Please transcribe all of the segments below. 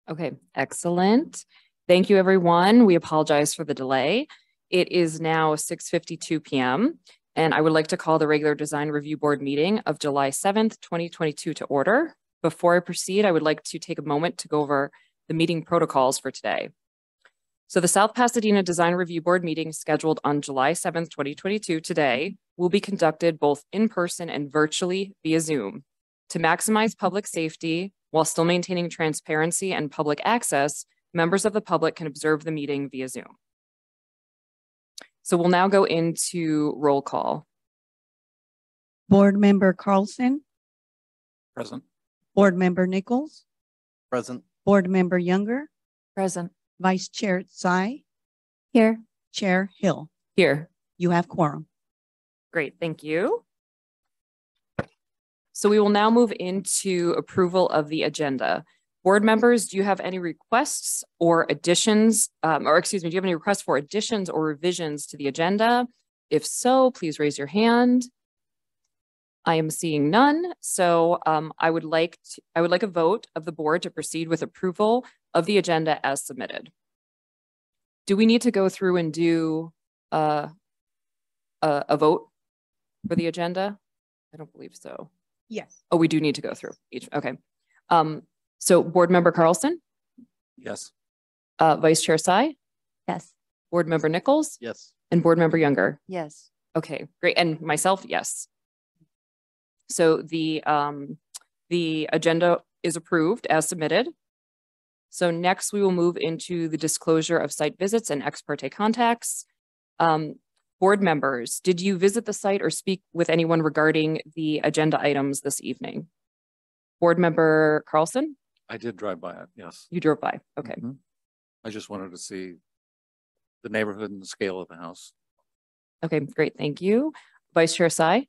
Okay, excellent. Thank you, everyone. We apologize for the delay. It is now 6:52 p.m. and I would like to call the regular Design Review Board meeting of July 7th, 2022 to order. Before I proceed, I would like to take a moment to go over the meeting protocols for today. So the South Pasadena Design Review Board meeting scheduled on July 7th, 2022 today will be conducted both in person and virtually via Zoom. To maximize public safety while still maintaining transparency and public access, members of the public can observe the meeting via Zoom. So we'll now go into roll call. Board Member Carlson. Present. Board Member Nichols. Present. Board Member Younger. Present. Vice Chair Tsai. Here. Chair Hill. Here. You have quorum. Great, thank you. So we will now move into approval of the agenda. Board members, do you have any requests or additions, do you have any requests for additions or revisions to the agenda? If so, please raise your hand. I am seeing none. So I would like a vote of the board to proceed with approval of the agenda as submitted. Do we need to go through and do a vote for the agenda? I don't believe so. Yes. Oh, we do need to go through each. Okay. So Board Member Carlson? Yes. Vice Chair Tsai? Yes. Board Member Nichols? Yes. And Board Member Younger? Yes. Okay, great. And myself, yes. So the agenda is approved as submitted. So next we will move into the disclosure of site visits and ex parte contacts. Board members, did you visit the site or speak with anyone regarding the agenda items this evening? Board Member Carlson? I did drive by it, yes. You drove by, okay. I just wanted to see the neighborhood and the scale of the house. Okay, great, thank you. Vice Chair Tsai?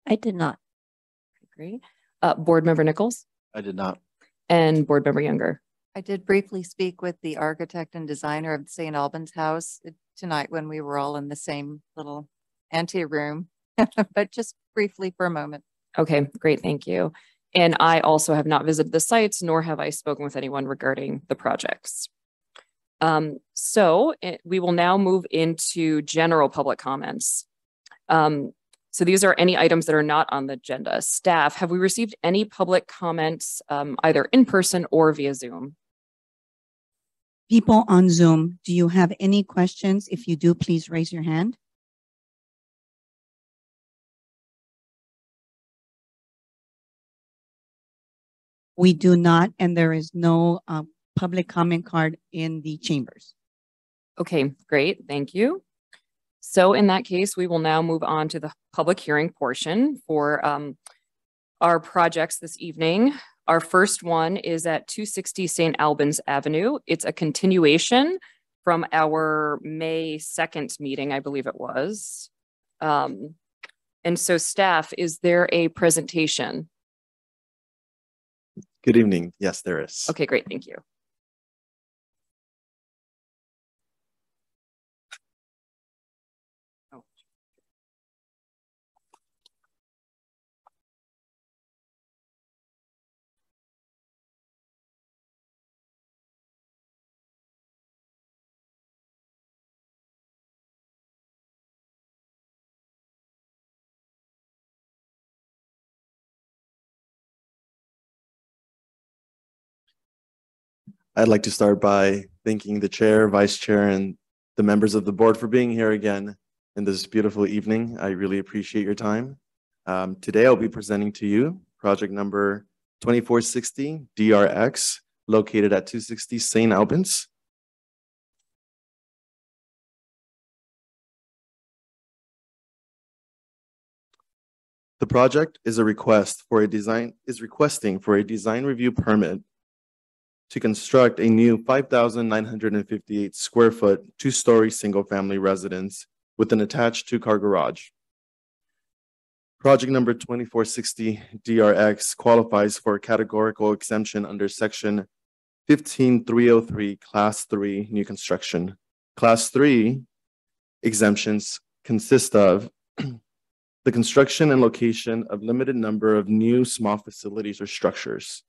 I did not. Great. Board Member Nichols? I did not. And Board Member Younger? I did briefly speak with the architect and designer of St. Albans House tonight when we were all in the same little ante room, but just briefly for a moment. Okay, great, thank you. And I also have not visited the sites, nor have I spoken with anyone regarding the projects. We will now move into general public comments. So these are any items that are not on the agenda. Staff, have we received any public comments either in person or via Zoom? People on Zoom, do you have any questions? If you do, please raise your hand. We do not, and there is no public comment card in the chambers. Okay, great, thank you. So in that case, we will now move on to the public hearing portion for our projects this evening. Our first one is at 260 St. Albans Avenue. It's a continuation from our May 2nd meeting, I believe it was. And so staff, is there a presentation? Good evening. Yes, there is. Okay, great, thank you. I'd like to start by thanking the chair, vice chair, and the members of the board for being here again in this beautiful evening. I really appreciate your time. Today, I'll be presenting to you project number 2460 DRX, located at 260 St. Albans. The project is requesting for a design review permit to construct a new 5,958 square foot, 2-story single-family residence with an attached 2-car garage. Project number 2460 DRX qualifies for a categorical exemption under section 15303, class 3 new construction. Class 3 exemptions consist of the construction and location of limited number of new small facilities or structures,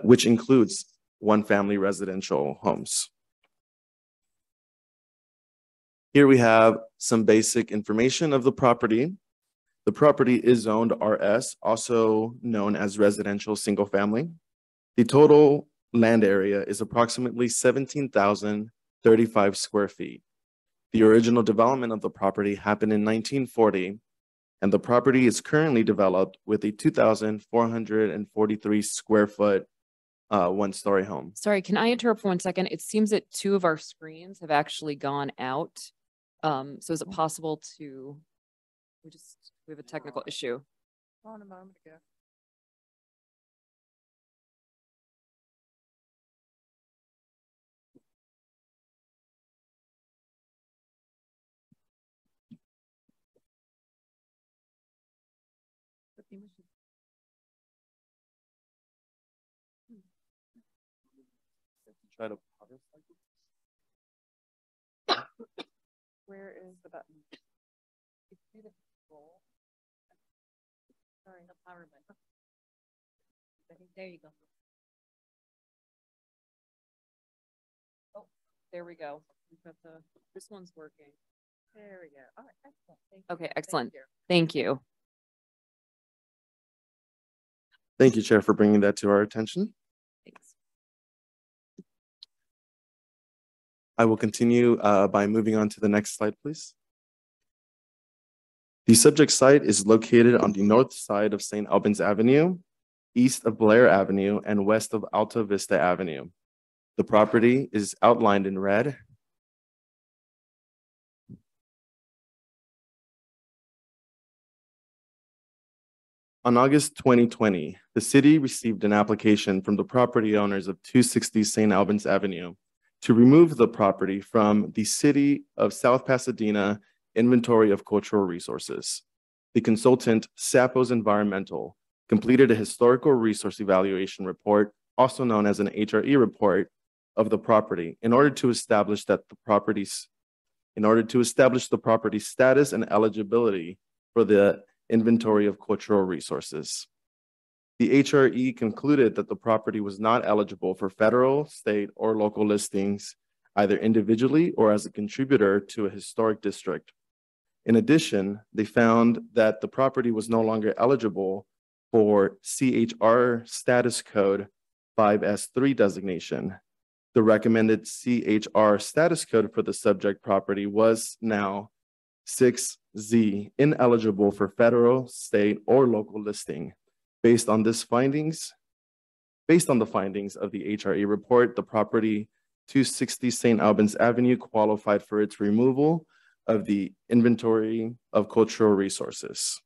which includes one-family residential homes. Here we have some basic information of the property. The property is zoned RS, also known as residential single family. The total land area is approximately 17,035 square feet. The original development of the property happened in 1940, and the property is currently developed with a 2,443 square foot one-story home. Sorry, can I interrupt for 1 second? It seems that 2 of our screens have actually gone out. So is it possible to, we have a technical issue. On a moment ago. Try to Where is the button? Sorry, the power button. There you go. Oh, there we go. We've got this one's working. There we go. All right, excellent. Thank you. Okay, excellent. Thank you. Thank you. Thank you, Chair, for bringing that to our attention. Thanks. I will continue by moving on to the next slide, please. The subject site is located on the north side of St. Albans Avenue, east of Blair Avenue, and west of Alta Vista Avenue. The property is outlined in red. On August 2020, the city received an application from the property owners of 260 St. Albans Avenue to remove the property from the City of South Pasadena Inventory of Cultural Resources. The consultant, Sapos Environmental, completed a historical resource evaluation report, also known as an HRE report, of the property in order to establish the property's status and eligibility for the Inventory of Cultural Resources. The HRE concluded that the property was not eligible for federal, state, or local listings, either individually or as a contributor to a historic district. In addition, they found that the property was no longer eligible for CHR status code 5S3 designation. The recommended CHR status code for the subject property was now 6Z, ineligible for federal, state, or local listing. Based on the findings of the HRE report, the property 260 St. Albans Avenue qualified for its removal of the Inventory of Cultural Resources.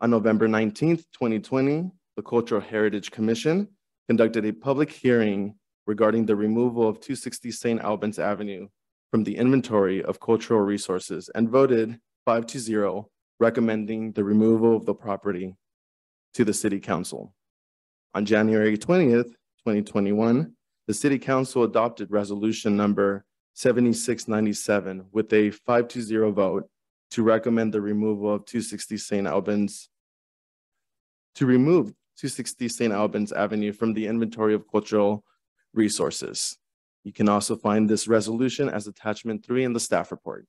On November 19th, 2020, the Cultural Heritage Commission conducted a public hearing regarding the removal of 260 St. Albans Avenue from the Inventory of Cultural Resources and voted 5-0, recommending the removal of the property to the City Council. On January 20th, 2021, the City Council adopted resolution number 7697 with a 5-0 vote to recommend the removal of 260 St. Albans, to remove 260 St. Albans Avenue from the Inventory of Cultural Resources. You can also find this resolution as attachment 3 in the staff report.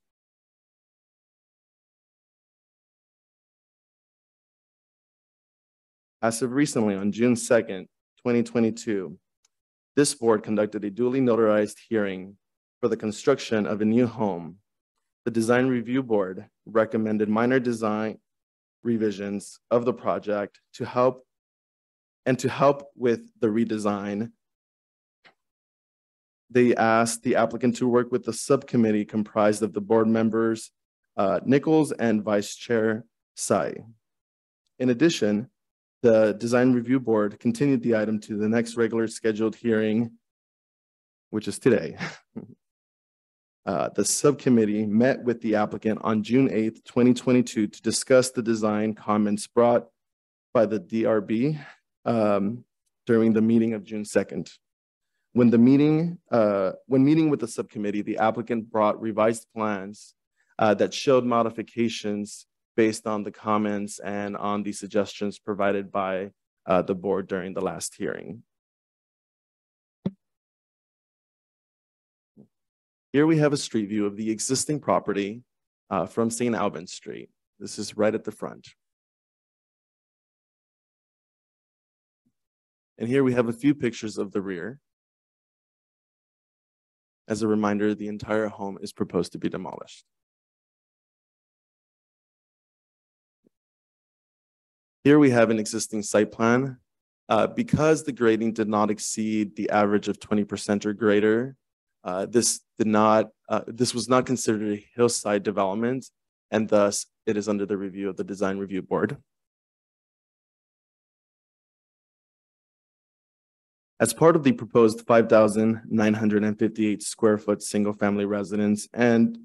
As of recently, on June 2nd, 2022, this board conducted a duly notarized hearing for the construction of a new home. The Design Review Board recommended minor design revisions of the project to help with the redesign. They asked the applicant to work with the subcommittee comprised of the board members, Nichols and Vice Chair Sai. In addition, the Design Review Board continued the item to the next regular scheduled hearing, which is today. The subcommittee met with the applicant on June 8th, 2022 to discuss the design comments brought by the DRB during the meeting of June 2nd. When meeting with the subcommittee, the applicant brought revised plans that showed modifications based on the comments and on the suggestions provided by the board during the last hearing. Here we have a street view of the existing property from St. Albans Street. This is right at the front. And here we have a few pictures of the rear. As a reminder, the entire home is proposed to be demolished. Here we have an existing site plan. Because the grading did not exceed the average of 20% or greater, this was not considered a hillside development, and thus it is under the review of the Design Review Board. As part of the proposed 5,958 square foot single family residence and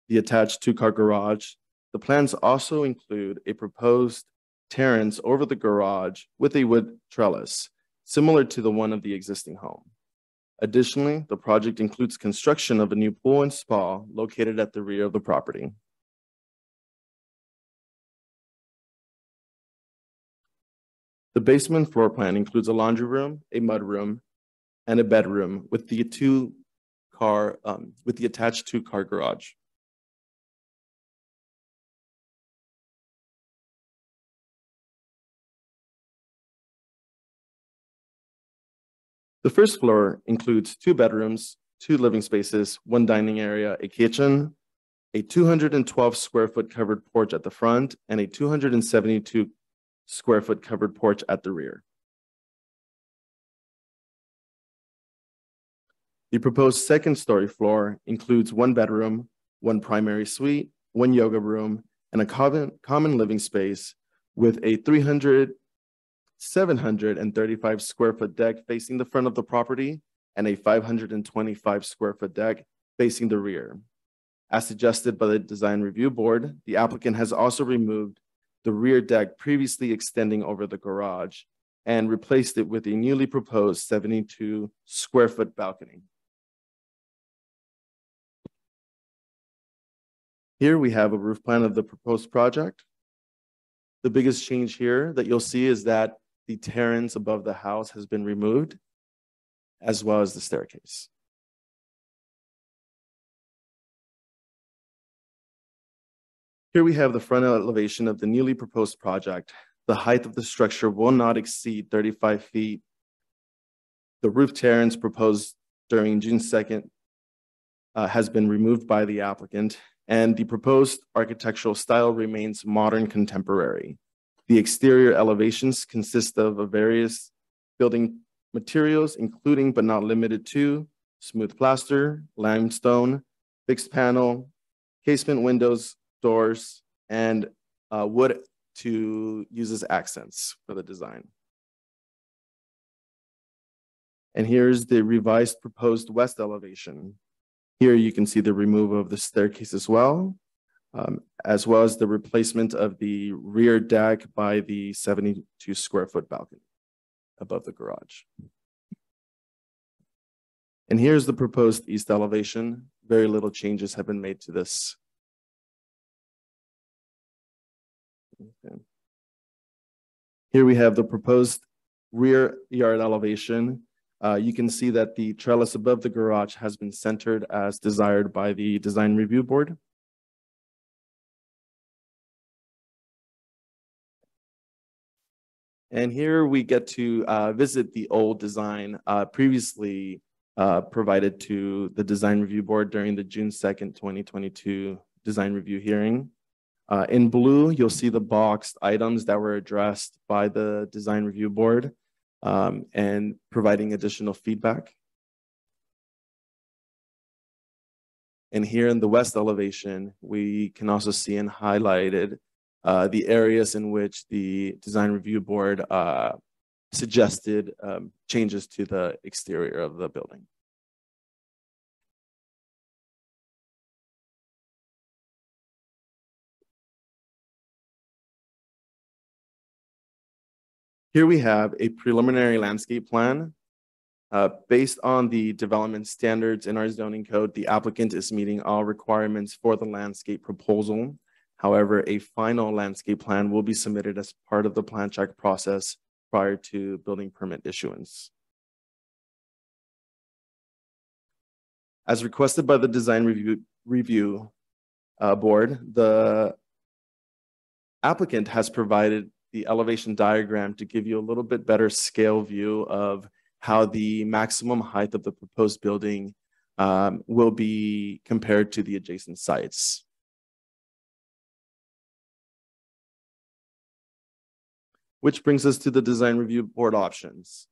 the attached 2-car garage, the plans also include a proposed terrace over the garage with a wood trellis, similar to the one of the existing home. Additionally, the project includes construction of a new pool and spa located at the rear of the property. The basement floor plan includes a laundry room, a mudroom, and a bedroom with the attached 2-car garage. The first floor includes 2 bedrooms, 2 living spaces, 1 dining area, a kitchen, a 212 square foot covered porch at the front, and a 272 square foot covered porch at the rear. The proposed 2nd story floor includes 1 bedroom, 1 primary suite, 1 yoga room, and a common living space with a 735 square foot deck facing the front of the property and a 525 square foot deck facing the rear. As suggested by the Design Review Board, the applicant has also removed the rear deck previously extending over the garage and replaced it with a newly proposed 72 square foot balcony. Here we have a roof plan of the proposed project. The biggest change here that you'll see is that the terrace above the house has been removed, as well as the staircase. Here we have the front elevation of the newly proposed project. The height of the structure will not exceed 35 feet. The roof terrace proposed during June 2nd has been removed by the applicant, and the proposed architectural style remains modern contemporary. The exterior elevations consist of various building materials, including but not limited to smooth plaster, limestone, fixed panel, casement windows, doors, and wood to use as accents for the design. And here's the revised proposed west elevation. Here you can see the removal of the staircase as well as the replacement of the rear deck by the 72 square foot balcony above the garage. And here's the proposed east elevation. Very little changes have been made to this. Okay. Here we have the proposed rear yard elevation. You can see that the trellis above the garage has been centered as desired by the Design Review Board. And here we get to visit the old design previously provided to the Design Review Board during the June 2nd, 2022 design review hearing. In blue, you'll see the boxed items that were addressed by the Design Review Board and providing additional feedback. And here in the west elevation, we can also see and highlighted the areas in which the Design Review Board suggested changes to the exterior of the building. Here we have a preliminary landscape plan Based on the development standards in our zoning code, the applicant is meeting all requirements for the landscape proposal. However, a final landscape plan will be submitted as part of the plan check process prior to building permit issuance. As requested by the design review board, the applicant has provided the elevation diagram to give you a little bit better scale view of how the maximum height of the proposed building will be compared to the adjacent sites. Which brings us to the design review board options.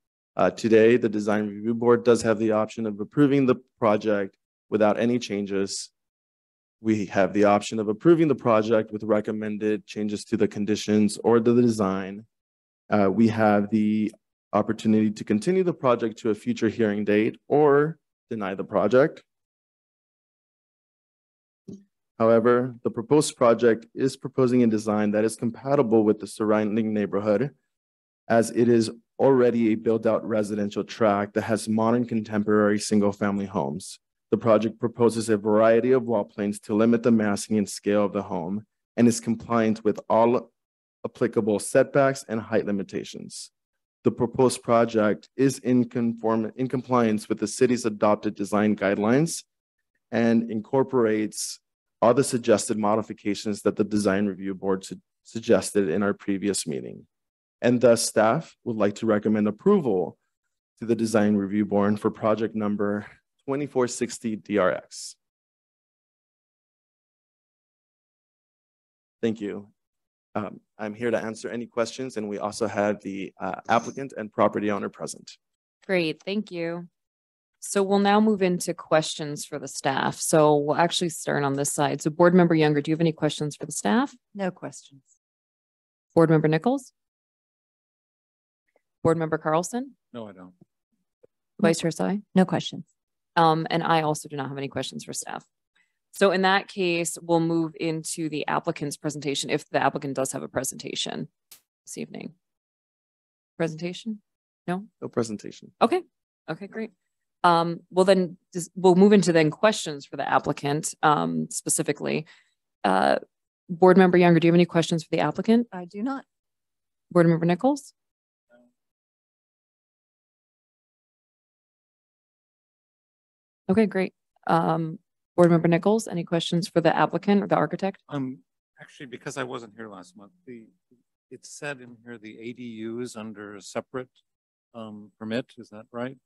Today, the design review board does have the option of approving the project without any changes. We have the option of approving the project with recommended changes to the conditions or to the design. We have the opportunity to continue the project to a future hearing date or deny the project. However, the proposed project is proposing a design that is compatible with the surrounding neighborhood, as it is already a built-out residential tract that has modern contemporary single-family homes. The project proposes a variety of wall planes to limit the massing and scale of the home and is compliant with all applicable setbacks and height limitations. The proposed project is in compliance with the city's adopted design guidelines and incorporates all the suggested modifications that the design review board suggested in our previous meeting. And thus staff would like to recommend approval to the design review board for project number 2460 DRX. Thank you. I'm here to answer any questions, and we also have the applicant and property owner present. Great, thank you. So we'll now move into questions for the staff. So we'll actually start on this side. So Board Member Younger, do you have any questions for the staff? No questions. Board Member Nichols? Board Member Carlson? No, I don't. Vice Chair Sai? No questions. And I also do not have any questions for staff. So in that case, we'll move into the applicant's presentation if the applicant does have a presentation this evening. Presentation? No? No presentation. Okay. Okay, great. Well, then we'll move into then questions for the applicant specifically. Board Member Younger, do you have any questions for the applicant? I do not. Board Member Nichols? Okay, great. Board Member Nichols, any questions for the applicant or the architect? Actually, because I wasn't here last month, it said in here the ADUs under a separate permit. Is that right?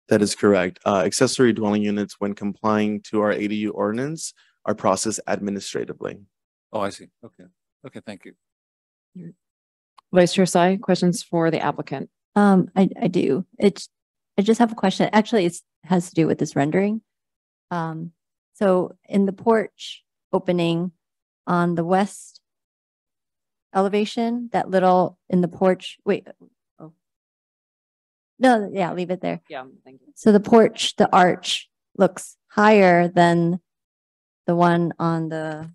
That is correct. Accessory dwelling units, when complying to our ADU ordinance, are processed administratively. Oh, I see. Okay. Okay, thank you. Vice Chair Sai, questions for the applicant? I do. I just have a question. Actually, it has to do with this rendering. So in the porch opening on the west elevation, that little in the porch, wait, oh. No, yeah, leave it there. Yeah, thank you. So the porch, the arch looks higher than the one on the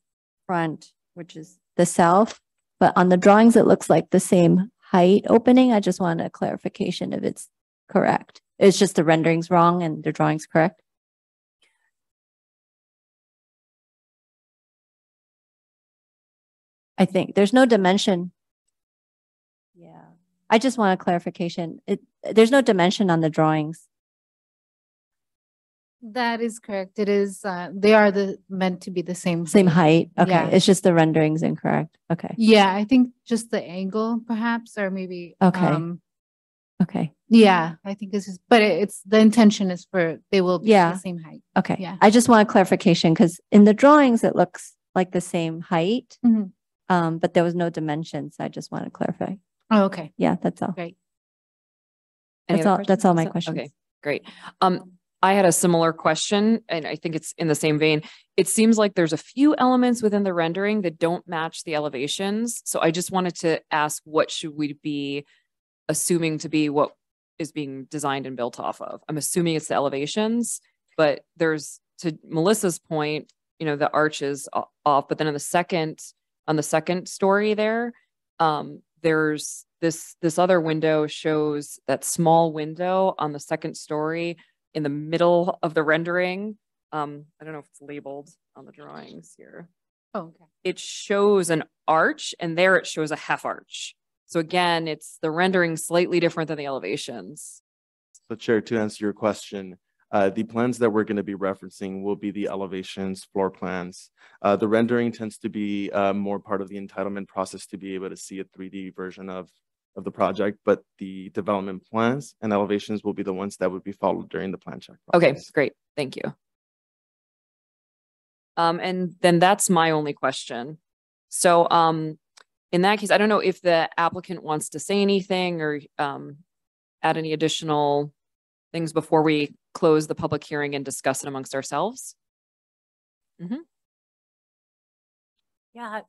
front, which is the south. But on the drawings, it looks like the same height opening. I just want a clarification if it's correct. It's just the rendering's wrong and the drawing's correct. I think there's no dimension. Yeah, I just want a clarification. There's no dimension on the drawings. That is correct. It is, they are meant to be the same height. Okay. Yeah. It's just the rendering's incorrect. Okay. Yeah, I think just the angle perhaps, or maybe. Okay. Okay. Yeah, I think this is, but it's the intention is for, they will be Yeah. the same height. Okay. Yeah. I just want a clarification because in the drawings, it looks like the same height, Mhm. but there was no dimensions. I just want to clarify. Oh, okay, Yeah, that's all. great. Any That's other all. questions? That's all my So- questions. Okay, great. I had a similar question, and I think it's in the same vein. It seems like there's a few elements within the rendering that don't match the elevations. So I just wanted to ask, what should we be assuming to be what is being designed and built off of? I'm assuming it's the elevations, but there's, to Melissa's point, you know, the arch is off, but then on the second story there, there's this other window shows that small window on the second story in the middle of the rendering. I don't know if it's labeled on the drawings here. Oh, okay. It shows an arch, and there it shows a half arch. So again, it's the rendering slightly different than the elevations. So Chair, to answer your question, the plans that we're going to be referencing will be the elevations, floor plans. The rendering tends to be more part of the entitlement process to be able to see a 3D version of the project, but the development plans and elevations will be the ones that would be followed during the plan check process. Okay, great. Thank you. And then that's my only question. So in that case, I don't know if the applicant wants to say anything or add any additional things before we close the public hearing and discuss it amongst ourselves. Yeah,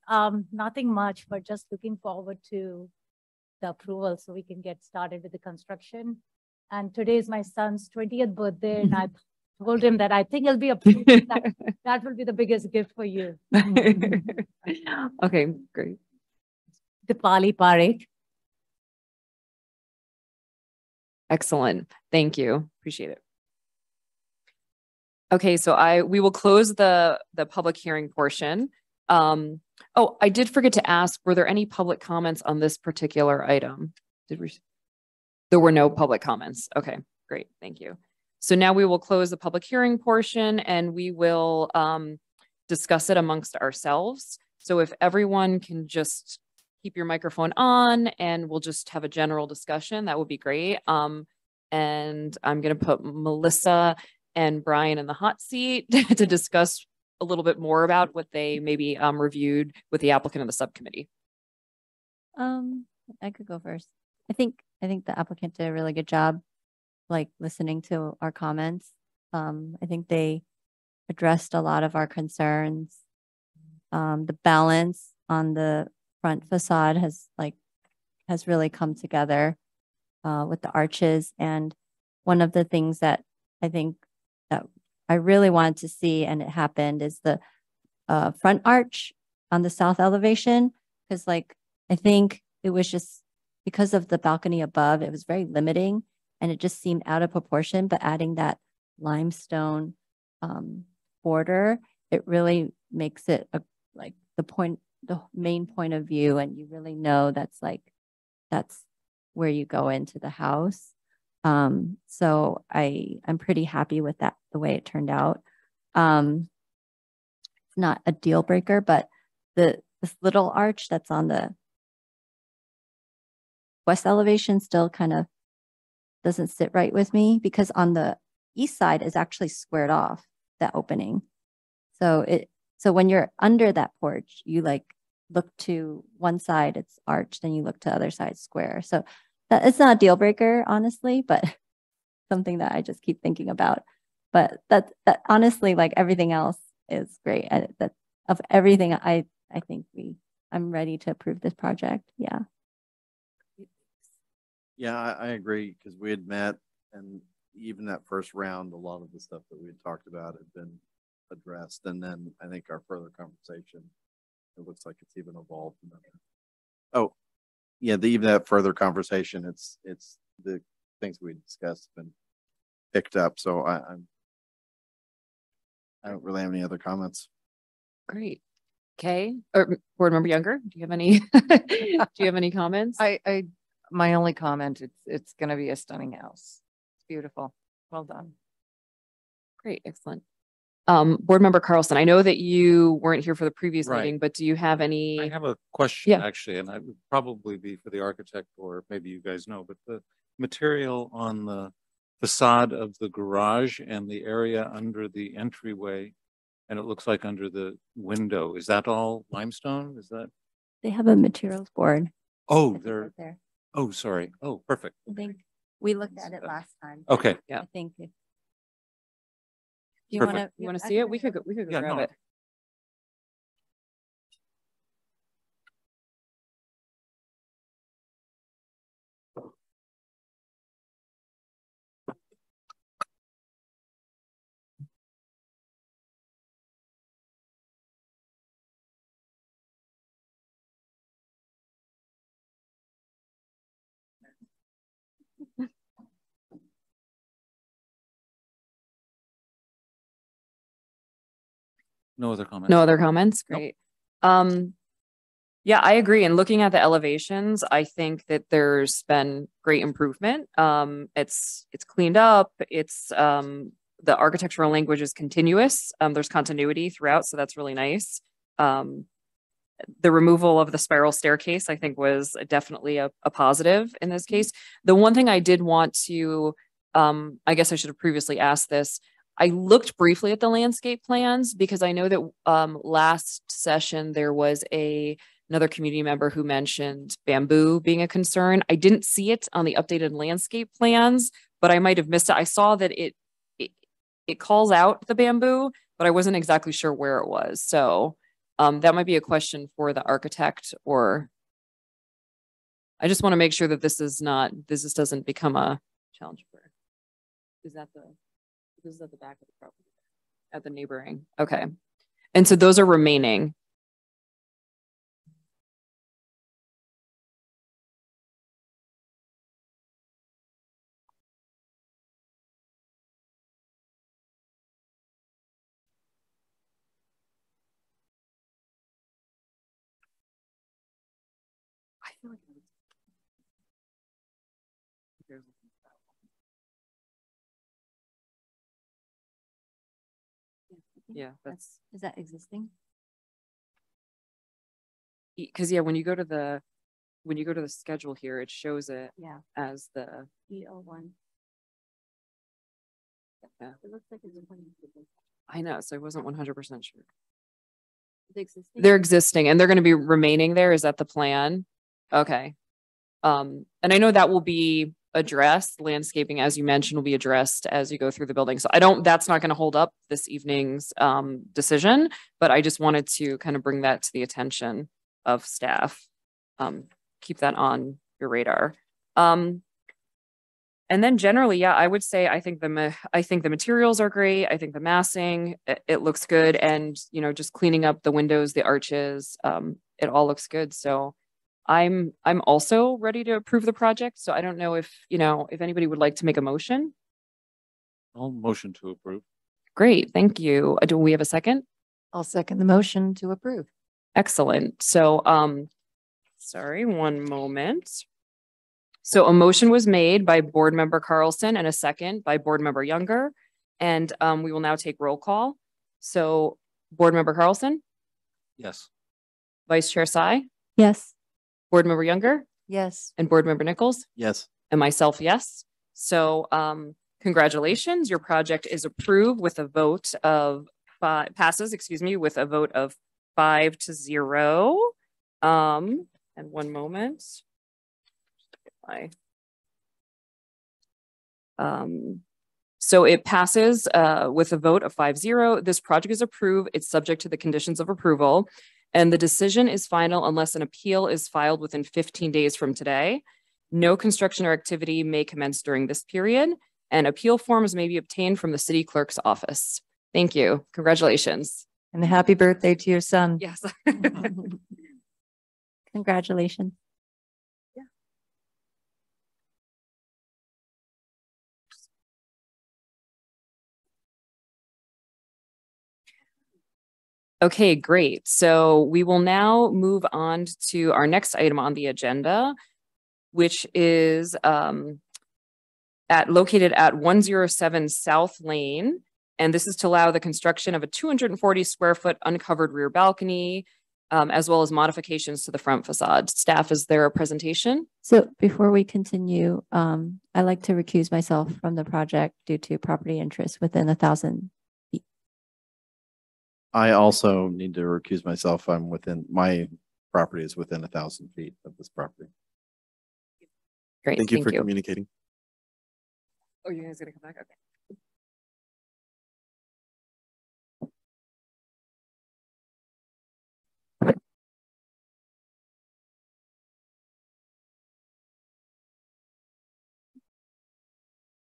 nothing much, but just looking forward to the approval so we can get started with the construction. And today is my son's 20th birthday, and I told him that I think it'll be approved. That will be the biggest gift for you. Okay, great. Dipali Parekh. Excellent. Thank you. Appreciate it. Okay, so we will close the public hearing portion. Oh, I did forget to ask, were there any public comments on this particular item? There were no public comments. Okay, great. Thank you. So now we will close the public hearing portion and we will discuss it amongst ourselves. So if everyone can just keep your microphone on and we'll just have a general discussion, that would be great. And I'm going to put Melissa and Brian in the hot seat to discuss a little bit more about what they maybe reviewed with the applicant and the subcommittee. I could go first. I think the applicant did a really good job, like listening to our comments. I think they addressed a lot of our concerns. The balance on the front facade has really come together with the arches. And one of the things that I think that I really wanted to see, and it happened, is the front arch on the south elevation. Because I think it was just because of the balcony above, it was very limiting and it just seemed out of proportion. But adding that limestone border, it really makes it the main point of view, and you really know that's where you go into the house. So I'm pretty happy with that, the way it turned out. It's not a deal breaker, but this little arch that's on the west elevation still kind of doesn't sit right with me, because on the east side is actually squared off, that opening. So when you're under that porch, you look to one side, it's arched, then you look to the other side square. So it's not a deal breaker, honestly, but something that I just keep thinking about. But that honestly, everything else is great. Of everything, I think I'm ready to approve this project. Yeah. Yeah, I agree, because we had met, and even that first round, a lot of the stuff that we had talked about had been addressed. And then I think our further conversation, it looks like it's even evolved. Oh, yeah, even that further conversation, it's the things we discussed have been picked up. So I don't really have any other comments. Great. Kay, or Board Member Younger, do you have any comments? My only comment, it's going to be a stunning house. It's beautiful. Well done. Great, excellent. Board Member Carlson, I know that you weren't here for the previous Right. meeting, but do you have any? I have a question, Yeah. actually, and it would probably be for the architect, or maybe you guys know, but the material on the facade of the garage and the area under the entryway, and it looks like under the window, is that all limestone? Is that? They have a materials board. Oh, I think, they're, right there. oh, sorry. Oh, perfect. I think we looked at it last time. Okay. Yeah. I think do Perfect. You want to see it? We could go Yeah, grab no. it. No other comments? No other comments? Nope. Great. Yeah, I agree. And looking at the elevations, I think that there's been great improvement. It's cleaned up. It's the architectural language is continuous. There's continuity throughout, so that's really nice. The removal of the spiral staircase, I think, was definitely a positive in this case. The one thing I did want to, I guess I should have previously asked this. I looked briefly at the landscape plans because I know that last session there was another community member who mentioned bamboo being a concern. I didn't see it on the updated landscape plans, but I might have missed it. I saw that it calls out the bamboo, but I wasn't exactly sure where it was. So that might be a question for the architect, or I just want to make sure that this doesn't become a challenge for. This is at the back of the property, at the neighboring. Okay. And so those are remaining. I feel like yeah, Is that existing? because yeah, when you go to the schedule here, it shows it Yeah. as the E01. yeah. It looks like it's 20. I know, so I wasn't 100% sure. It's existing? They're existing and they're going to be remaining there. Is that the plan? Okay. And I know that will be addressed. Landscaping, as you mentioned, will be addressed as you go through the building. So that's not going to hold up this evening's decision, but I just wanted to kind of bring that to the attention of staff. Keep that on your radar. And then generally, yeah, I would say I think the materials are great. I think the massing, it looks good, and just cleaning up the windows, the arches, it all looks good. So I'm also ready to approve the project. So I don't know if anybody would like to make a motion. I'll motion to approve. Great, thank you. Do we have a second? I'll second the motion to approve. Excellent. So sorry, one moment. So a motion was made by Board Member Carlson and a second by Board Member Younger. And we will now take roll call. So Board Member Carlson? Yes. Vice Chair Tsai? Yes. Board Member Younger? Yes. And Board Member Nichols? Yes. And myself, yes. So congratulations, your project is approved with a vote of with a vote of 5-0. And one moment. So it passes with a vote of 5-0. This project is approved. It's subject to the conditions of approval, and the decision is final unless an appeal is filed within 15 days from today. No construction or activity may commence during this period, and appeal forms may be obtained from the city clerk's office. Thank you. Congratulations. And happy birthday to your son. Yes. Congratulations. Okay, great. So we will now move on to our next item on the agenda, which is located at 107 South Lane. And this is to allow the construction of a 240 square foot uncovered rear balcony, as well as modifications to the front facade. Staff, is there a presentation? So before we continue, I'd like to recuse myself from the project due to property interest within 1,000 feet. I also need to recuse myself. My property is within 1,000 feet of this property. Great. Thank you for communicating. Oh, you guys gonna come back? Okay.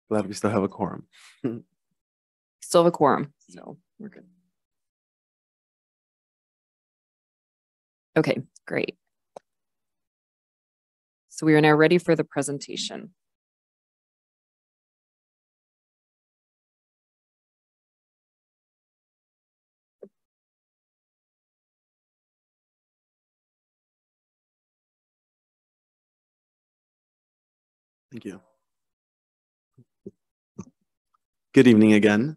Glad we still have a quorum. Still have a quorum, so we're good. Okay, great. So we are now ready for the presentation. Thank you. Good evening again,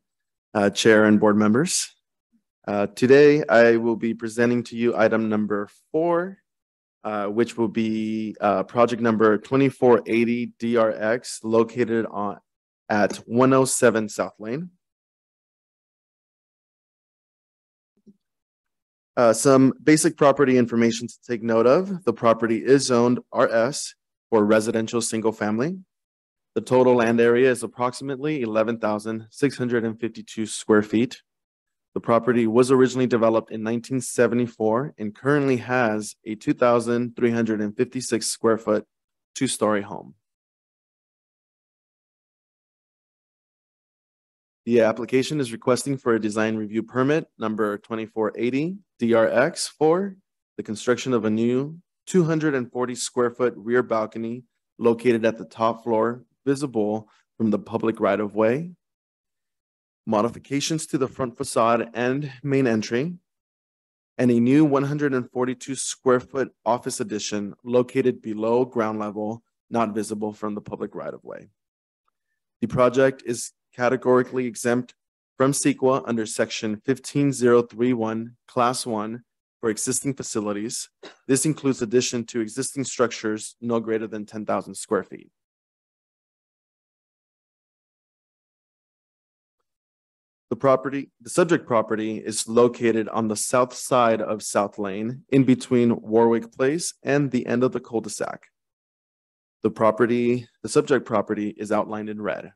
Chair and board members. Today, I will be presenting to you item number 4, which will be project number 2480 DRX located at 107 South Lane. Some basic property information to take note of. The property is zoned RS for residential single family. The total land area is approximately 11,652 square feet. The property was originally developed in 1974 and currently has a 2,356 square foot, 2-story home. The application is requesting for a design review permit number 2480 DRX for the construction of a new 240 square foot rear balcony located at the top floor, visible from the public right-of-way. Modifications to the front facade and main entry, and a new 142 square foot office addition located below ground level, not visible from the public right-of-way. The project is categorically exempt from CEQA under section 15031, class 1 for existing facilities. This includes addition to existing structures no greater than 10,000 square feet. The subject property is located on the south side of South Lane, in between Warwick Place and the end of the cul-de-sac. The subject property is outlined in red.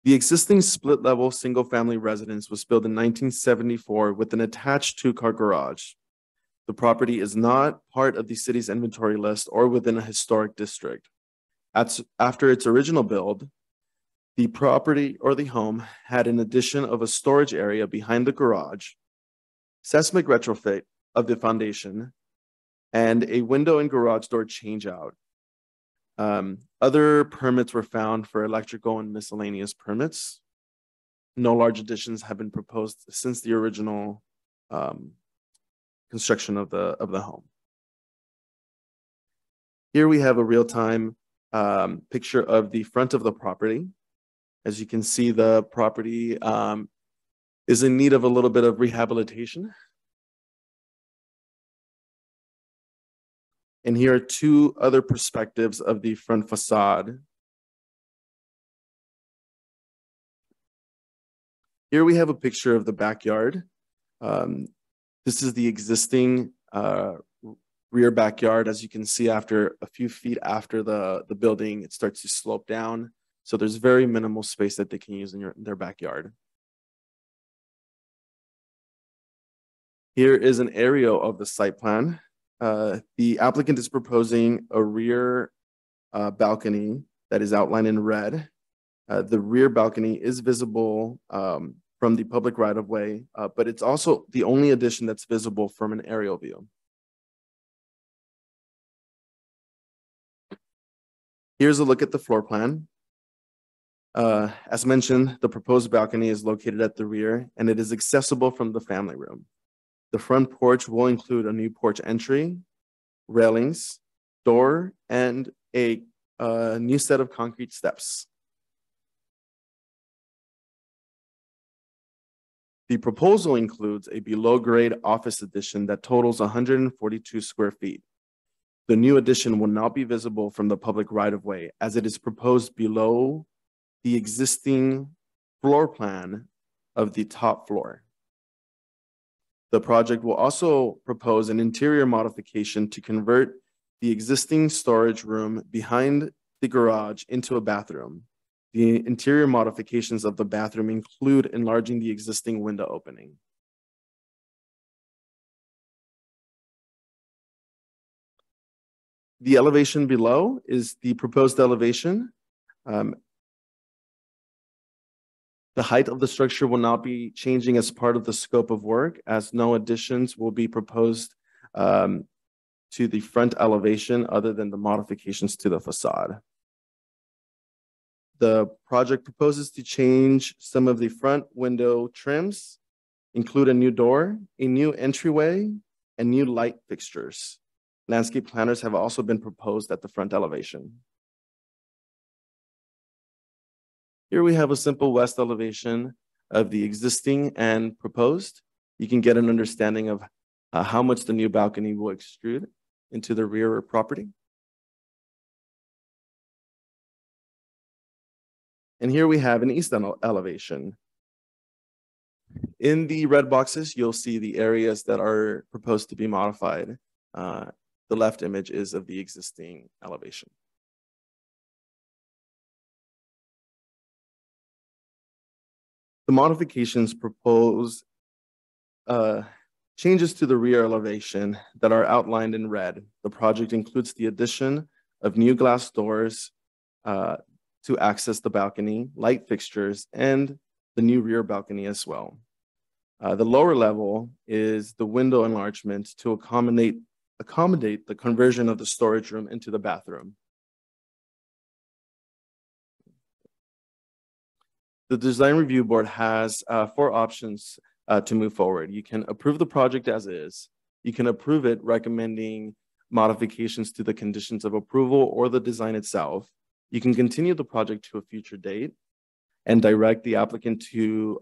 The existing split-level single-family residence was built in 1974 with an attached 2-car garage. The property is not part of the city's inventory list or within a historic district. After its original build, the property or the home had an addition of a storage area behind the garage, seismic retrofit of the foundation, and a window and garage door change out. Other permits were found for electrical and miscellaneous permits. No large additions have been proposed since the original construction of the home. Here we have a real-time picture of the front of the property. As you can see, the property is in need of a little bit of rehabilitation. And here are 2 other perspectives of the front facade. Here we have a picture of the backyard. This is the existing rear backyard. As you can see, after a few feet after the building, it starts to slope down. So there's very minimal space that they can use in their backyard. Here is an aerial of the site plan. The applicant is proposing a rear balcony that is outlined in red. The rear balcony is visible from the public right-of-way, but it's also the only addition that's visible from an aerial view. Here's a look at the floor plan. As mentioned, the proposed balcony is located at the rear and it is accessible from the family room. The front porch will include a new porch entry, railings, door, and a new set of concrete steps. The proposal includes a below-grade office addition that totals 142 square feet. The new addition will not be visible from the public right-of-way as it is proposed below the existing floor plan of the top floor. The project will also propose an interior modification to convert the existing storage room behind the garage into a bathroom. The interior modifications of the bathroom include enlarging the existing window opening. The elevation below is the proposed elevation. The height of the structure will not be changing as part of the scope of work, as no additions will be proposed to the front elevation other than the modifications to the facade. The project proposes to change some of the front window trims, include a new door, a new entryway, and new light fixtures. Landscape planters have also been proposed at the front elevation. Here we have a simple west elevation of the existing and proposed. You can get an understanding of how much the new balcony will extrude into the rear property. And here we have an east elevation. In the red boxes, you'll see the areas that are proposed to be modified. The left image is of the existing elevation. The modifications propose changes to the rear elevation that are outlined in red. The project includes the addition of new glass doors to access the balcony, light fixtures, and the new rear balcony as well. The lower level is the window enlargement to accommodate the conversion of the storage room into the bathroom. The design review board has 4 options to move forward. You can approve the project as is. You can approve it recommending modifications to the conditions of approval or the design itself. You can continue the project to a future date and direct the applicant to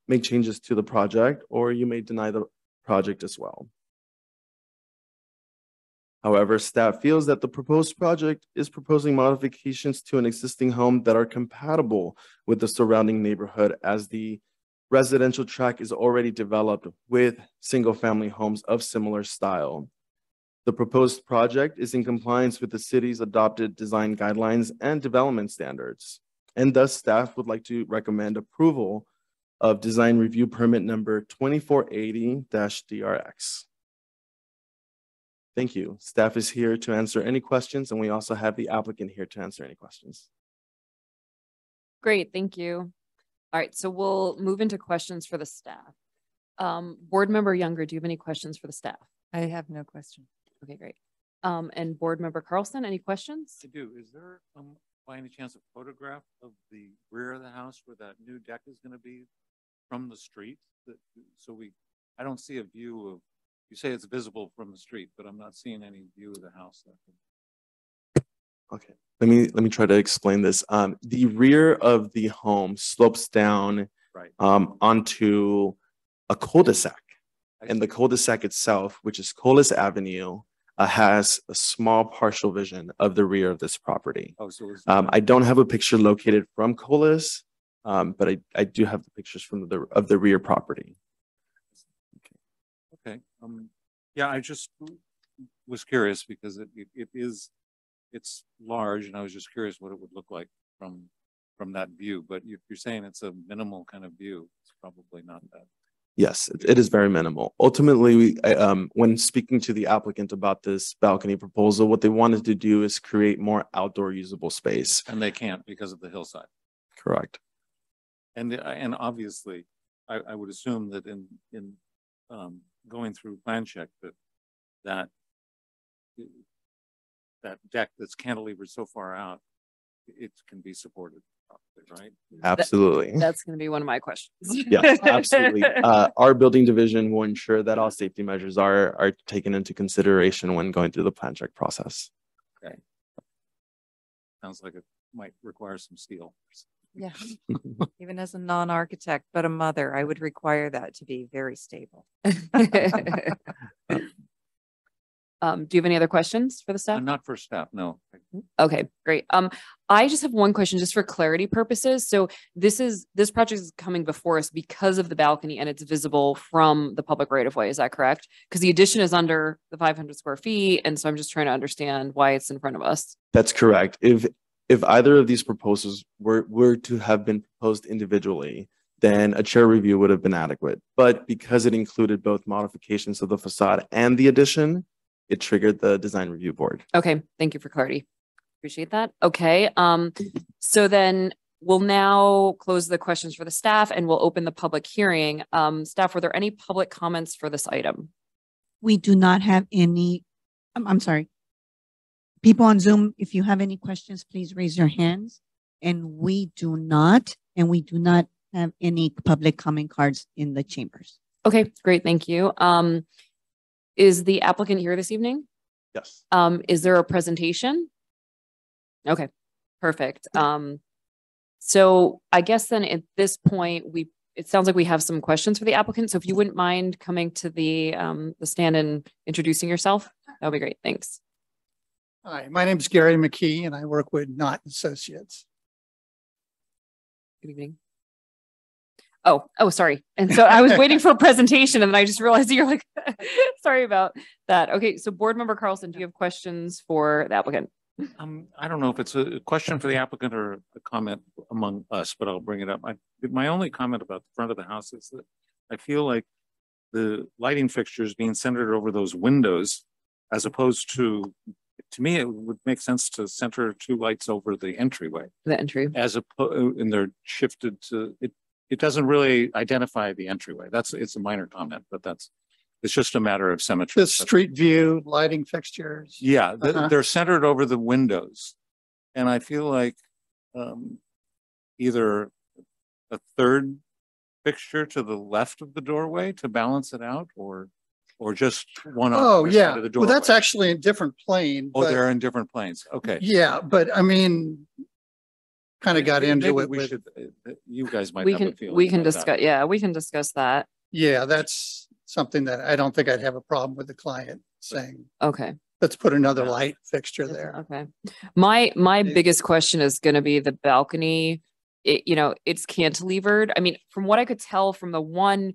make changes to the project, or you may deny the project as well. However, staff feels that the proposed project is proposing modifications to an existing home that are compatible with the surrounding neighborhood, as the residential tract is already developed with single-family homes of similar style. The proposed project is in compliance with the city's adopted design guidelines and development standards, and thus staff would like to recommend approval of design review permit number 2480-DRX. Thank you. Staff is here to answer any questions, and we also have the applicant here to answer any questions. Great, thank you. All right, so we'll move into questions for the staff. Board Member Younger, do you have any questions for the staff? I have no question. Okay, great. And Board Member Carlson, any questions? I do. Is there, by any chance, a photograph of the rear of the house where that new deck is going to be from the street? I don't see a view of. You say it's visible from the street, but I'm not seeing any view of the house. Okay, let me try to explain this. The rear of the home slopes down onto a cul-de-sac, and the cul-de-sac itself, which is Colas Avenue, has a small partial vision of the rear of this property. Oh, so I don't have a picture located from Colas, but I do have the pictures from the rear property. Okay. Yeah, I just was curious because it's large, and I was just curious what it would look like from that view. But if you're saying it's a minimal kind of view, it's probably not that. Yes, it is very minimal. Ultimately, when speaking to the applicant about this balcony proposal, what they wanted to do is create more outdoor usable space. And they can't because of the hillside. Correct. And obviously, I would assume that in going through plan check that deck that's cantilevered so far out, it can be supported, right? Absolutely. That's going to be one of my questions. Yes, absolutely. Our building division will ensure that all safety measures are taken into consideration when going through the plan check process. Okay. Sounds like it might require some steel. Yeah, even as a non-architect, but a mother, I would require that to be very stable. Do you have any other questions for the staff? Not for staff, no. Okay, great. I just have one question just for clarity purposes. So this project is coming before us because of the balcony and it's visible from the public right of way. Is that correct? Because the addition is under the 500 square feet. And so I'm just trying to understand why it's in front of us. That's correct. If either of these proposals were to have been proposed individually, then a chair review would have been adequate. But because it included both modifications of the facade and the addition, it triggered the design review board. Okay, thank you for clarity. Appreciate that. Okay, so then we'll now close the questions for the staff and we'll open the public hearing. Staff, were there any public comments for this item? We do not have any, I'm sorry. People on Zoom, if you have any questions, please raise your hands. And we do not have any public comment cards in the chambers. Okay, great, thank you. Is the applicant here this evening? Yes. Is there a presentation? Okay, perfect. So I guess then at this point, it sounds like we have some questions for the applicant. So if you wouldn't mind coming to the stand and introducing yourself, that would be great. Thanks. Hi, my name is Gary McKee and I work with Knott Associates. Good evening. Oh, sorry. And so I was waiting for a presentation and then I just realized you're like, sorry about that. Okay. So board member Carlson, do you have questions for the applicant? I don't know if it's a question for the applicant or a comment among us, but I'll bring it up. My only comment about the front of the house is that I feel like the lighting fixtures being centered over those windows, as opposed to me, it would make sense to center 2 lights over the entryway. The entry. And they're shifted to it. It doesn't really identify the entryway. It's a minor comment, but it's just a matter of symmetry. The street view lighting fixtures. Yeah, they're centered over the windows. And I feel like either a third fixture to the left of the doorway to balance it out, or just one on the side of the doorway. Well, that's actually a different plane. Oh, they're in different planes. Okay. Yeah, but I mean, kind of got into Maybe it we with. should, you guys might We have a can feeling we can about discuss. that. Yeah, we can discuss that. Yeah, that's something that I don't think I'd have a problem with the client saying, Okay. let's put another light fixture there. Okay. My biggest question is going to be the balcony. It's cantilevered. I mean, from what I could tell from the one,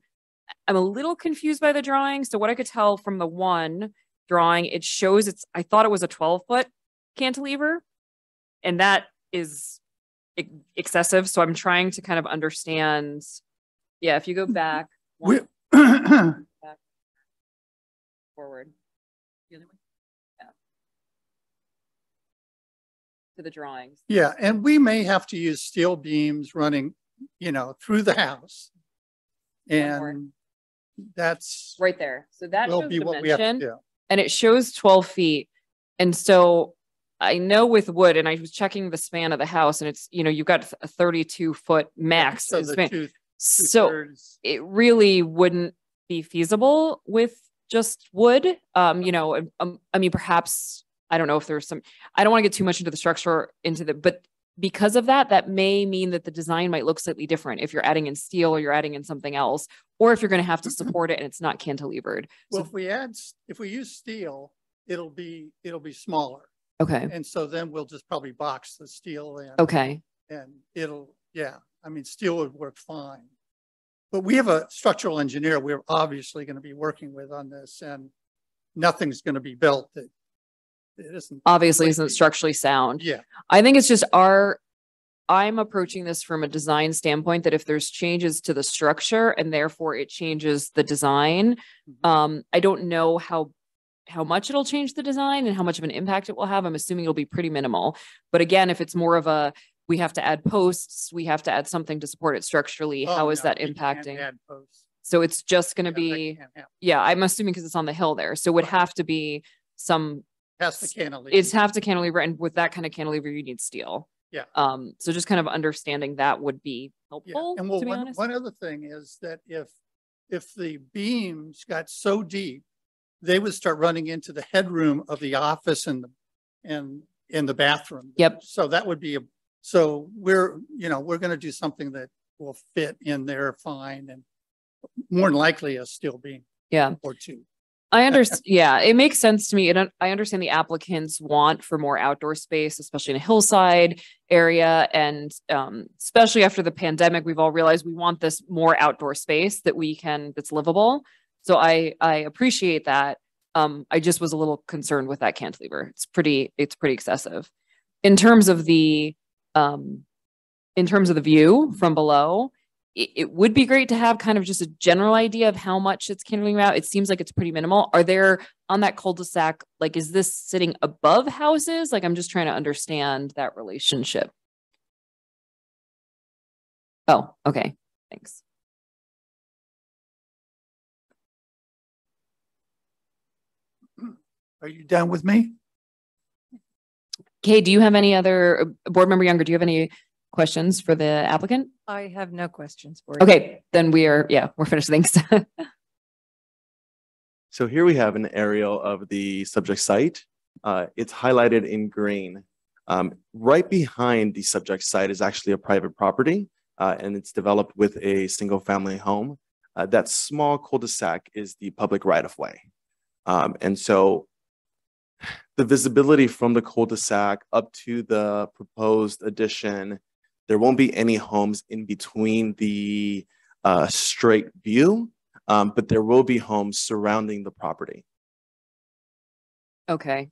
I'm a little confused by the drawing. So what I could tell from the one drawing, it shows I thought it was a 12-foot cantilever, and that is excessive. So I'm trying to kind of understand. Yeah, if you go back, back forward. The other way? Yeah. To the drawings. Yeah, and we may have to use steel beams running, through the house. And that's right there. So that will shows be what we have to dimension, do. and it shows 12 feet. And so I know with wood, and I was checking the span of the house, and it's, you've got a 32-foot max. So the span. two So thirds. it really wouldn't be feasible with just wood. I mean, perhaps, I don't know if there's I don't want to get too much into the structure but because of that may mean that the design might look slightly different if you're adding in steel or you're adding in something else, or if you're going to have to support it and it's not cantilevered. Well, if we use steel, it'll be smaller. Okay. And so then we'll just probably box the steel in. Okay. And I mean, steel would work fine. But we have a structural engineer we're obviously going to be working with on this, and nothing's going to be built that it isn't structurally sound. Yeah. I think it's just I'm approaching this from a design standpoint that if there's changes to the structure and therefore it changes the design, I don't know how much it'll change the design and how much of an impact it will have. I'm assuming it'll be pretty minimal. But again, if it's more of we have to add posts, we have to add something to support it structurally. How is that impacting? Add posts. So it's just going to be, I'm assuming because it's on the hill there. So it would have to be has to cantilever. It's have to cantilever, and with that kind of cantilever, you need steel. Yeah. So just kind of understanding that would be helpful. Yeah. And one other thing is that if the beams got so deep, they would start running into the headroom of the office and in the bathroom. Yep. So that would be so we're going to do something that will fit in there fine, and more than likely a steel beam. Yeah. Or two. I understand. Yeah, it makes sense to me. And I understand the applicants want for more outdoor space, especially in a hillside area. And especially after the pandemic, we've all realized we want this more outdoor space that's livable. So I appreciate that. I just was a little concerned with that cantilever. It's pretty excessive. In terms of the view from below, it would be great to have kind of just a general idea of how much it's cantilevering out. It seems like it's pretty minimal. Are there on that cul-de-sac, like, is this sitting above houses? Like, I'm just trying to understand that relationship. Oh, okay. Thanks. Are you done with me? Kay, do you have any other board member Younger? Do you have any questions for the applicant? I have no questions for you. Okay, then we're finished. Thanks. So here we have an aerial of the subject site. It's highlighted in green. Right behind the subject site is actually a private property, and it's developed with a single family home. That small cul-de-sac is the public right-of-way. And so the visibility from the cul-de-sac up to the proposed addition, there won't be any homes in between the straight view, but there will be homes surrounding the property. Okay.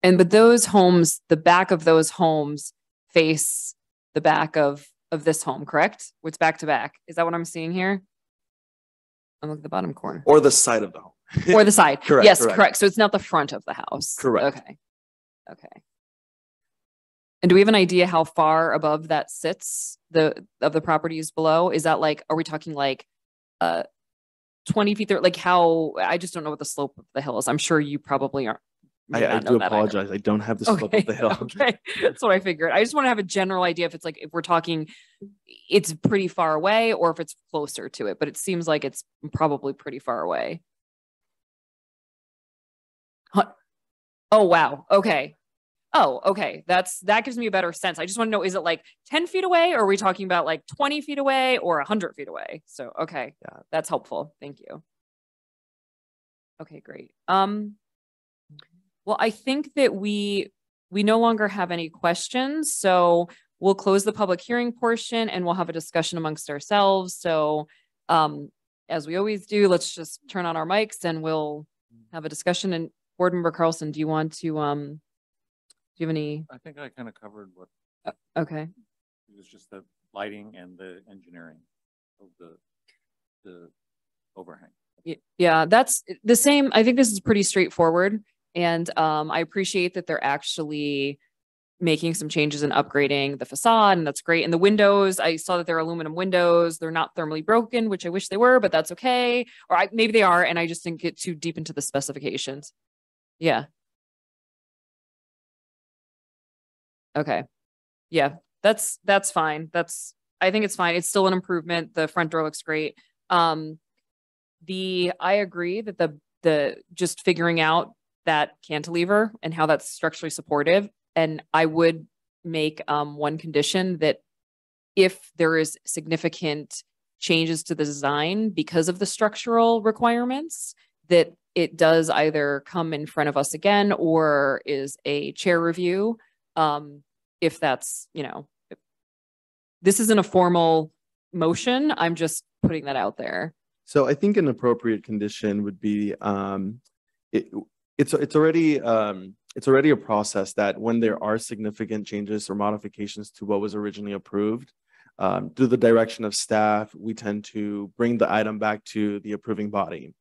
But those homes, the back of those homes face the back of this home, correct? It's back to back. Is that what I'm seeing here? I'm looking at the bottom corner. Or the side of the home. Or the side. Correct, Yes, correct. correct. So it's not the front of the house. Correct. Okay. Okay. And do we have an idea how far above that sits of the properties below? Is that like, are we talking like 20 feet there? Like how, I just don't know what the slope of the hill is. I'm sure you probably aren't. I do apologize. I don't have the slope of the hill. Okay. That's what I figured. I just want to have a general idea if it's like, if we're talking, it's pretty far away or if it's closer to it, but it seems like it's probably pretty far away. Oh, wow. Okay. Oh, okay. That gives me a better sense. I just want to know, is it like 10 feet away or are we talking about like 20 feet away or 100 feet away? So, okay. Yeah, that's helpful. Thank you. Okay, great. Well, I think that we no longer have any questions, so we'll close the public hearing portion and we'll have a discussion amongst ourselves. So, as we always do, let's just turn on our mics and we'll have a discussion. And Board Member Carlson, do you want to, do you have any? I think I kind of covered what. Okay. It was just the lighting and the engineering of the overhang. Yeah, that's the same. I think this is pretty straightforward. And I appreciate that they're actually making some changes and upgrading the facade, and that's great. And the windows, I saw that they're aluminum windows. They're not thermally broken, which I wish they were, but that's okay. Or maybe they are, and I just didn't get too deep into the specifications. Yeah. Okay. Yeah, that's fine. I think it's fine. It's still an improvement. The front door looks great. I agree that the just figuring out that cantilever and how that's structurally supportive. And I would make one condition that if there is significant changes to the design because of the structural requirements, that it does either come in front of us again or is a chair review. If that's, this isn't a formal motion. I'm just putting that out there. So I think an appropriate condition would be it's already a process that when there are significant changes or modifications to what was originally approved, through the direction of staff, we tend to bring the item back to the approving body.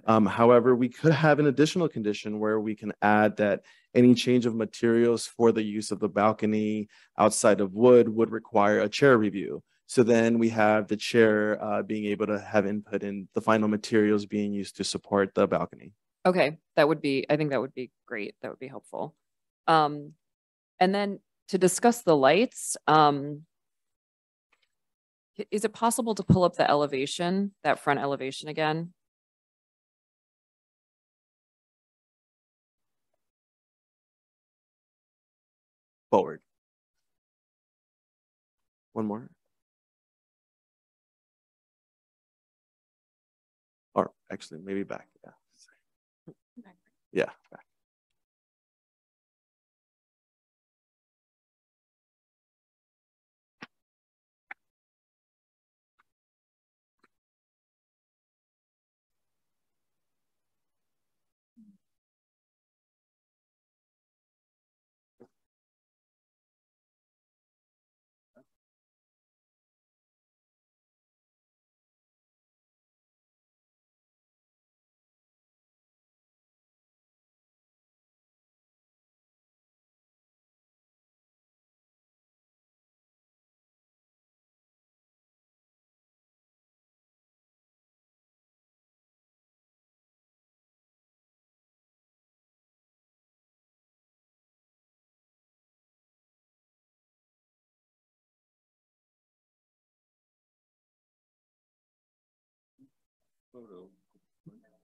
However, we could have an additional condition where we can add that any change of materials for the use of the balcony outside of wood would require a chair review. So then we have the chair being able to have input in the final materials being used to support the balcony. Okay, I think that would be great. That would be helpful. And then to discuss the lights, is it possible to pull up the elevation, that front elevation again? Forward. One more. Or actually, maybe back. Yeah. Yeah, back.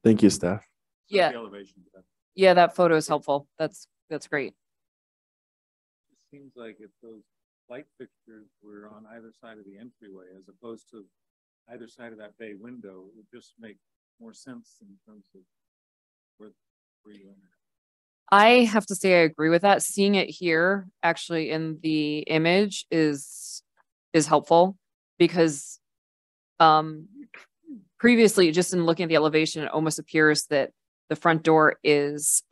Thank you, staff. Yeah. The elevation. Yeah, that photo is helpful. That's great. It seems like if those light fixtures were on either side of the entryway as opposed to either side of that bay window, it would just make more sense in terms of where you enter. I have to say I agree with that. Seeing it here actually in the image is helpful because previously just in looking at the elevation, it almost appears that the front door is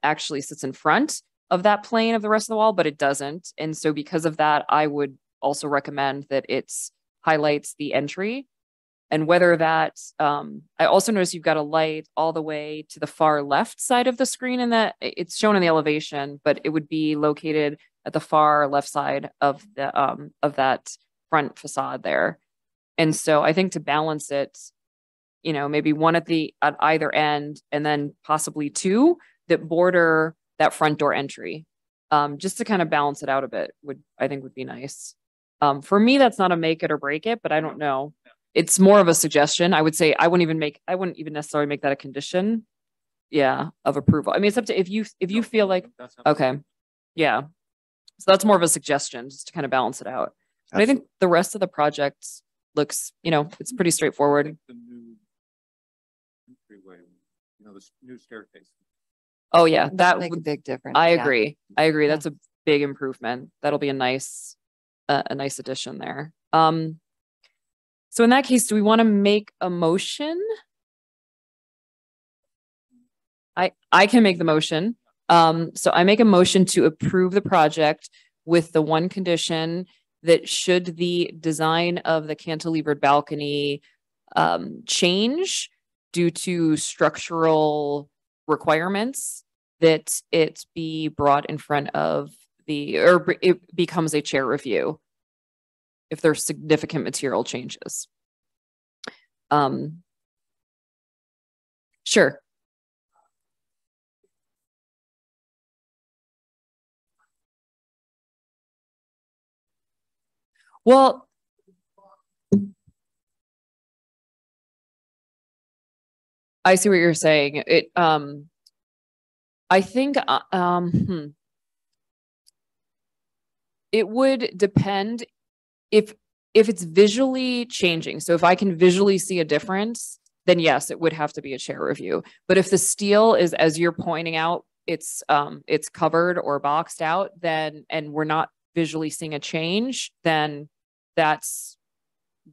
actually sits in front of that plane of the rest of the wall, but it doesn't. And so because of that, I would also recommend that it's highlights the entry. And whether that, I also noticed you've got a light all the way to the far left side of the screen, and that it's shown in the elevation, but it would be located at the far left side of that front facade there. And so I think to balance it, you know, maybe one at either end, and then possibly two that border that front door entry, just to kind of balance it out a bit I think would be nice. For me, that's not a make it or break it, but I don't know. It's more of a suggestion. I would say I wouldn't even necessarily make that a condition. Yeah, of approval. I mean, it's up to if you feel like, okay. Yeah. So that's more of a suggestion just to kind of balance it out. But I think the rest of the project looks, you know, it's pretty straightforward. The new entryway, you know, the new staircase. Oh yeah, that make a would big difference. I yeah. agree. I agree. That's a big improvement. That'll be a nice addition there. So in that case, do we want to make a motion? I can make the motion. So I make a motion to approve the project with the one condition that should the design of the cantilevered balcony change due to structural requirements, that it be brought in front of or it becomes a chair review if there's significant material changes. Sure. Well, I see what you're saying. I think, it would depend if it's visually changing. So if I can visually see a difference, then yes, it would have to be a chair review. But if the steel is, as you're pointing out, it's covered or boxed out, then, and we're not visually seeing a change, then that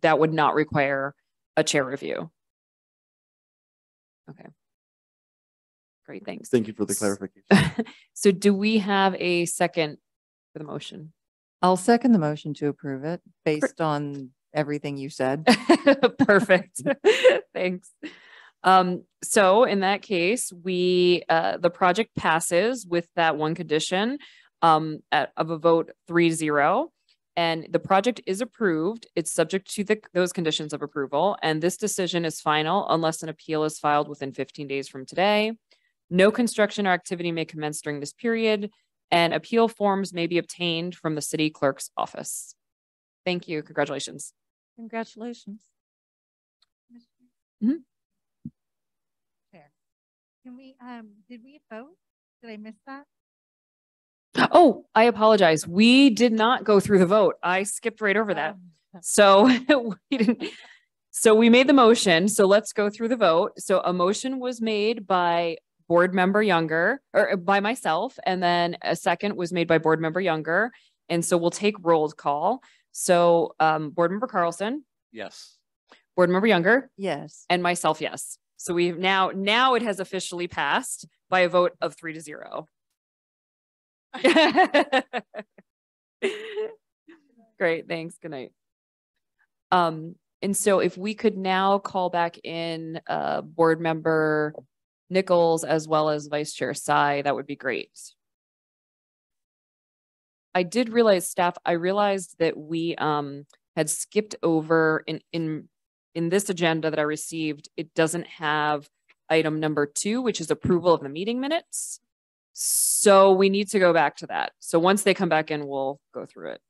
would not require a chair review. Okay. Great, thanks. Thank you for the clarification. So do we have a second for the motion? I'll second the motion to approve it based on everything you said. Perfect. Thanks. So in that case, the project passes with that one condition of a vote 3-0, and the project is approved. It's subject to those conditions of approval, and this decision is final unless an appeal is filed within 15 days from today. No construction or activity may commence during this period, and appeal forms may be obtained from the city clerk's office. Thank you. Congratulations. Congratulations. Mhm. Can we, did we vote? Did I miss that? Oh, I apologize. We did not go through the vote. I skipped right over that. So we didn't. So we made the motion. So let's go through the vote. So a motion was made by Board Member Younger, or by myself, and then a second was made by Board Member Younger. And so we'll take roll call. So Board Member Carlson. Yes. Board Member Younger. Yes. And myself, yes. So we've now it has officially passed by a vote of 3-0. Great, thanks. Good night. And so if we could now call back in Board Member Nichols as well as Vice Chair Tsai, that would be great. I did realize, staff, I realized that we had skipped over in this agenda that I received. It doesn't have item number 2, which is approval of the meeting minutes. So we need to go back to that. So once they come back in, we'll go through it.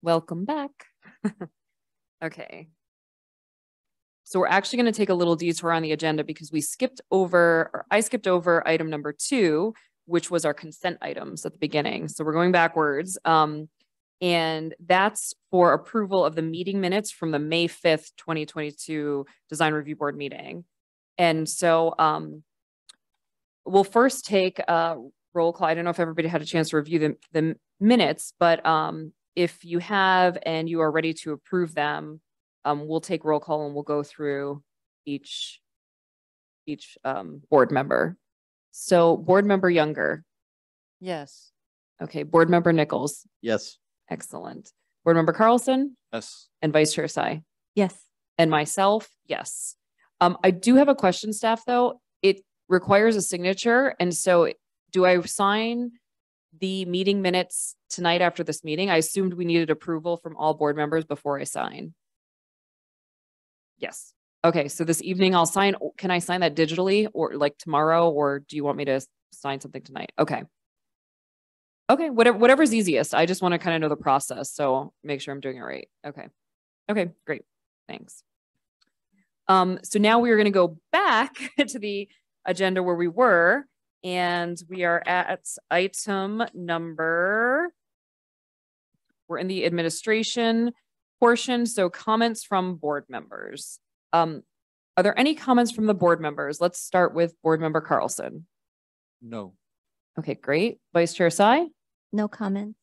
Welcome back. Okay. So we're actually going to take a little detour on the agenda because I skipped over item number 2, which was our consent items at the beginning. So we're going backwards. And that's for approval of the meeting minutes from the May 5th, 2022 Design Review Board meeting. And so we'll first take a roll call. I don't know if everybody had a chance to review the minutes, but if you have and you are ready to approve them, we'll take roll call and we'll go through each board member. So board member Younger. Yes. Okay. Board member Nichols. Yes. Excellent. Board member Carlson. Yes. And Vice Chair Tsai. Yes. And myself. Yes. I do have a question, staff, though. It requires a signature. And so do I sign the meeting minutes tonight after this meeting? I assumed we needed approval from all board members before I sign. Yes. Okay. So this evening I'll sign. Can I sign that digitally or like tomorrow, or do you want me to sign something tonight? Okay. Okay. Whatever's easiest. I just want to kind of know the process. So make sure I'm doing it right. Okay. Okay. Great. Thanks. So now we are going to go back to the agenda where we were, and we are at item number, we're in the administration portion. So comments from board members. Are there any comments from the board members? Let's start with board member Carlson. No. Okay, great. Vice Chair Tsai. No comments.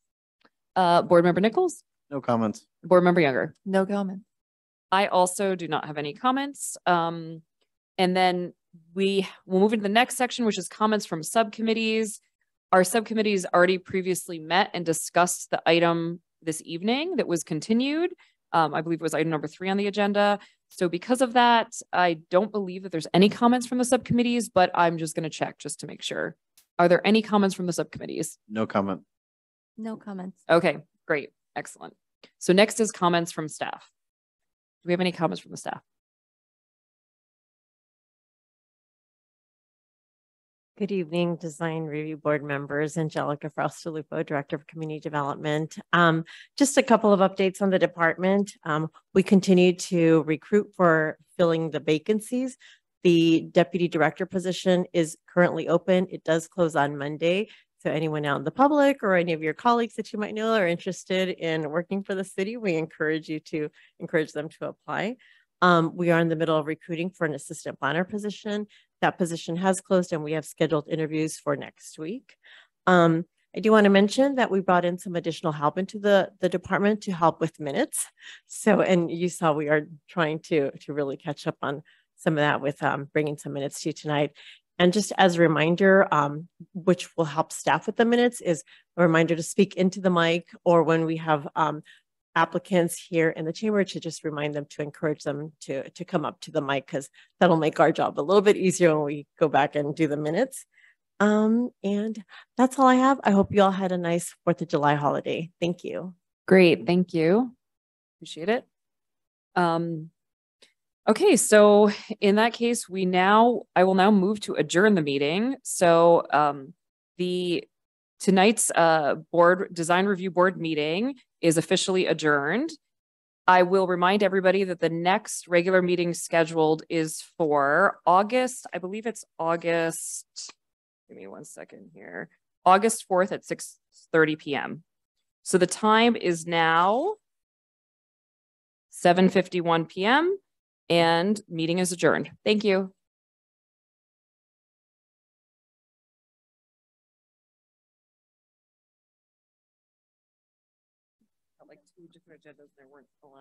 Board member Nichols. No comments. Board member Younger. No comment. I also do not have any comments. And then we'll move into the next section, which is comments from subcommittees. Our subcommittees already previously met and discussed the item this evening that was continued. I believe it was item number 3 on the agenda. So because of that, I don't believe that there's any comments from the subcommittees, but I'm just going to check just to make sure. Are there any comments from the subcommittees? No comment. No comments. Okay, great. Excellent. So next is comments from staff. Do we have any comments from the staff? Good evening, Design Review Board members. Angelica Fraustalupo, Director of Community Development. Just a couple of updates on the department. We continue to recruit for filling the vacancies. The Deputy Director position is currently open. It does close on Monday. So anyone out in the public or any of your colleagues that you might know are interested in working for the city, we encourage them to apply. We are in the middle of recruiting for an assistant planner position. That position has closed and we have scheduled interviews for next week. I do want to mention that we brought in some additional help into the department to help with minutes. So, and you saw we are trying to really catch up on some of that with bringing some minutes to you tonight. And just as a reminder, which will help staff with the minutes, is a reminder to speak into the mic, or when we have applicants here in the chamber, to just remind them to encourage them to come up to the mic, because that'll make our job a little bit easier when we go back and do the minutes. And that's all I have. I hope you all had a nice 4th of July holiday. Thank you. Great. Thank you. Appreciate it. Okay, so in that case, I will now move to adjourn the meeting. So tonight's Design Review Board meeting is officially adjourned. I will remind everybody that the next regular meeting scheduled is for August. I believe it's August. Give me 1 second here. August 4th at 6:30 p.m. So the time is now 7:51 p.m. and meeting is adjourned. Thank you. Like 2 different agendas, there weren't a lot.